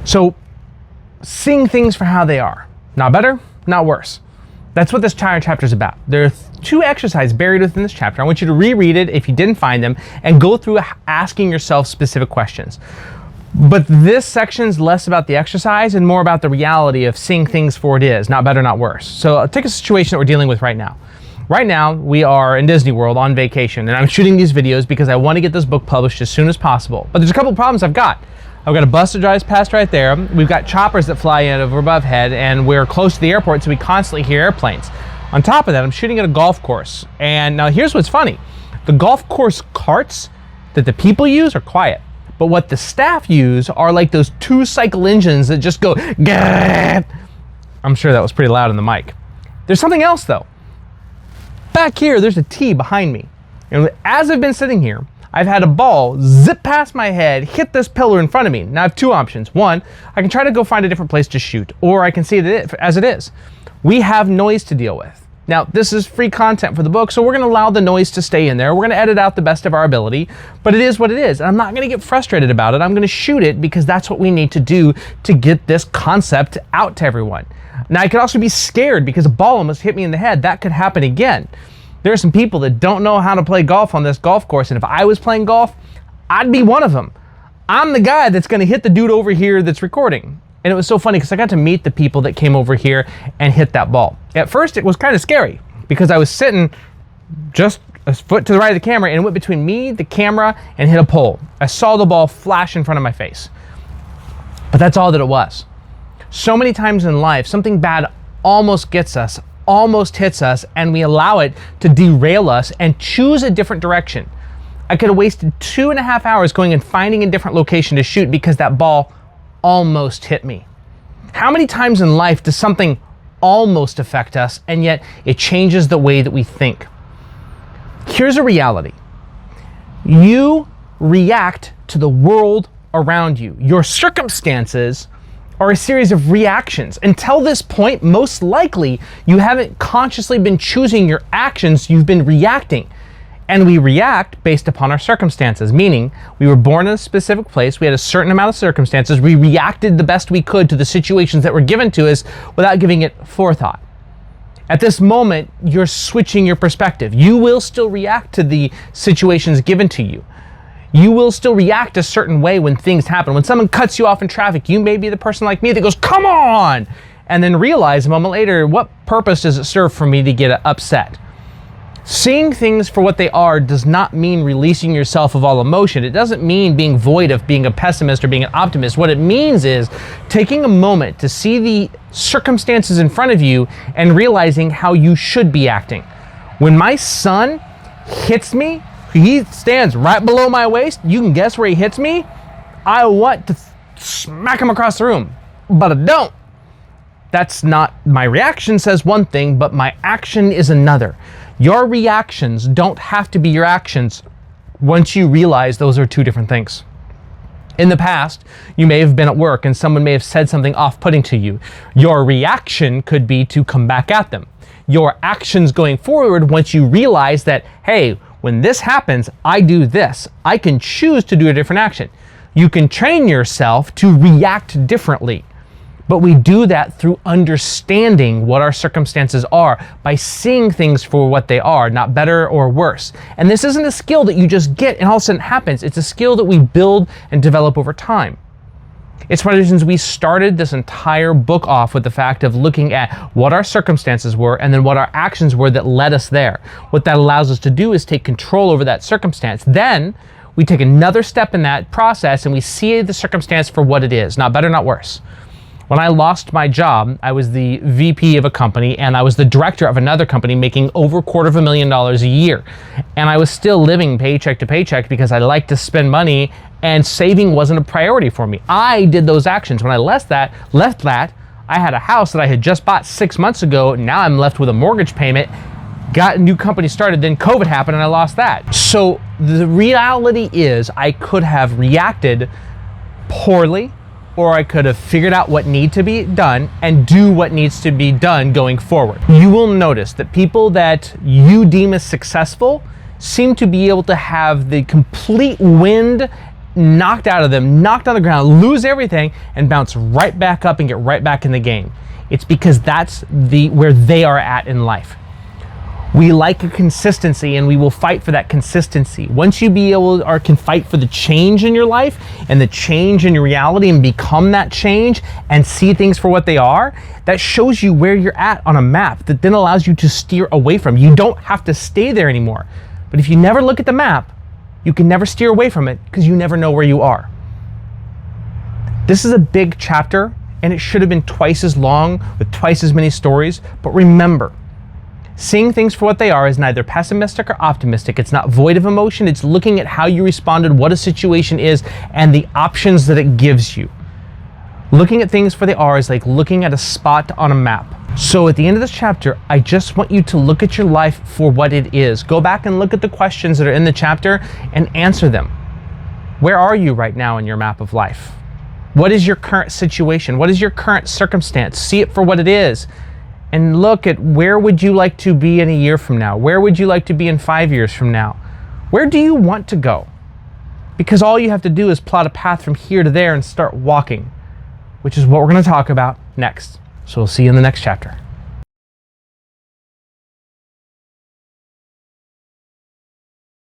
So seeing things for how they are, not better, not worse. That's what this entire chapter is about. There are 2 exercises buried within this chapter. I want you to reread it if you didn't find them and go through asking yourself specific questions. But this section's less about the exercise and more about the reality of seeing things for what it is, not better, not worse. So take a situation that we're dealing with right now. Right now, we are in Disney World on vacation, and I'm shooting these videos because I want to get this book published as soon as possible. But there's a couple of problems I've got. I've got a bus that drives past right there. We've got choppers that fly in over above head, and we're close to the airport, so we constantly hear airplanes. On top of that, I'm shooting at a golf course. And now here's what's funny. The golf course carts that the people use are quiet. But what the staff use are like those 2-cycle engines that just go, Gah! I'm sure that was pretty loud in the mic. There's something else though. Back here, there's a tee behind me. And as I've been sitting here, I've had a ball zip past my head, hit this pillar in front of me. Now I have 2 options. One, I can try to go find a different place to shoot, or I can see it as it is. We have noise to deal with. Now, this is free content for the book, so we're going to allow the noise to stay in there. We're going to edit out the best of our ability, but it is what it is. And I'm not going to get frustrated about it. I'm going to shoot it because that's what we need to do to get this concept out to everyone. Now, I could also be scared because a ball almost hit me in the head. That could happen again. There are some people that don't know how to play golf on this golf course, and if I was playing golf, I'd be one of them. I'm the guy that's going to hit the dude over here that's recording. And it was so funny because I got to meet the people that came over here and hit that ball. At first, it was kind of scary because I was sitting just a foot to the right of the camera and it went between me, the camera, and hit a pole. I saw the ball flash in front of my face. But that's all that it was. So many times in life, something bad almost gets us, almost hits us, and we allow it to derail us and choose a different direction. I could have wasted 2.5 hours going and finding a different location to shoot because that ball almost hit me. How many times in life does something almost affect us and yet it changes the way that we think? Here's a reality. You react to the world around you. Your circumstances are a series of reactions. Until this point, most likely, you haven't consciously been choosing your actions, you've been reacting. And we react based upon our circumstances, meaning we were born in a specific place, we had a certain amount of circumstances, we reacted the best we could to the situations that were given to us without giving it forethought. At this moment, you're switching your perspective. You will still react to the situations given to you. You will still react a certain way when things happen. When someone cuts you off in traffic, you may be the person like me that goes, "Come on!" and then realize a moment later, what purpose does it serve for me to get upset? Seeing things for what they are does not mean releasing yourself of all emotion. It doesn't mean being void of being a pessimist or being an optimist. What it means is taking a moment to see the circumstances in front of you and realizing how you should be acting. When my son hits me, he stands right below my waist. You can guess where he hits me. I want to smack him across the room, but I don't. That's not, my reaction says one thing, but my action is another. Your reactions don't have to be your actions once you realize those are 2 different things. In the past, you may have been at work and someone may have said something off-putting to you. Your reaction could be to come back at them. Your actions going forward, once you realize that, hey, when this happens, I do this. I can choose to do a different action. You can train yourself to react differently. But we do that through understanding what our circumstances are, by seeing things for what they are, not better or worse. And this isn't a skill that you just get and all of a sudden it happens. It's a skill that we build and develop over time. It's one of the reasons we started this entire book off with the fact of looking at what our circumstances were and then what our actions were that led us there. What that allows us to do is take control over that circumstance. Then we take another step in that process and we see the circumstance for what it is, not better, not worse. When I lost my job, I was the VP of a company and I was the director of another company making over $250,000 a year. And I was still living paycheck to paycheck because I like to spend money and saving wasn't a priority for me. I did those actions. When I left that, I had a house that I had just bought 6 months ago. Now I'm left with a mortgage payment, got a new company started, then COVID happened and I lost that. So the reality is I could have reacted poorly, or I could have figured out what needs to be done and do what needs to be done going forward. You will notice that people that you deem as successful seem to be able to have the complete wind knocked out of them, knocked on the ground, lose everything, and bounce right back up and get right back in the game. It's because that's where they are at in life. We like a consistency, and we will fight for that consistency. Once you can fight for the change in your life and the change in your reality and become that change and see things for what they are, that shows you where you're at on a map that then allows you to steer away from. You don't have to stay there anymore. But if you never look at the map, you can never steer away from it because you never know where you are. This is a big chapter, and it should have been twice as long with twice as many stories. But remember, seeing things for what they are is neither pessimistic or optimistic. It's not void of emotion. It's looking at how you responded, what a situation is, and the options that it gives you. Looking at things for they are is like looking at a spot on a map. So at the end of this chapter, I just want you to look at your life for what it is. Go back and look at the questions that are in the chapter and answer them. Where are you right now in your map of life? What is your current situation? What is your current circumstance? See it for what it is. And look at where would you like to be in a year from now? Where would you like to be in 5 years from now? Where do you want to go? Because all you have to do is plot a path from here to there and start walking, which is what we're going to talk about next. So we'll see you in the next chapter.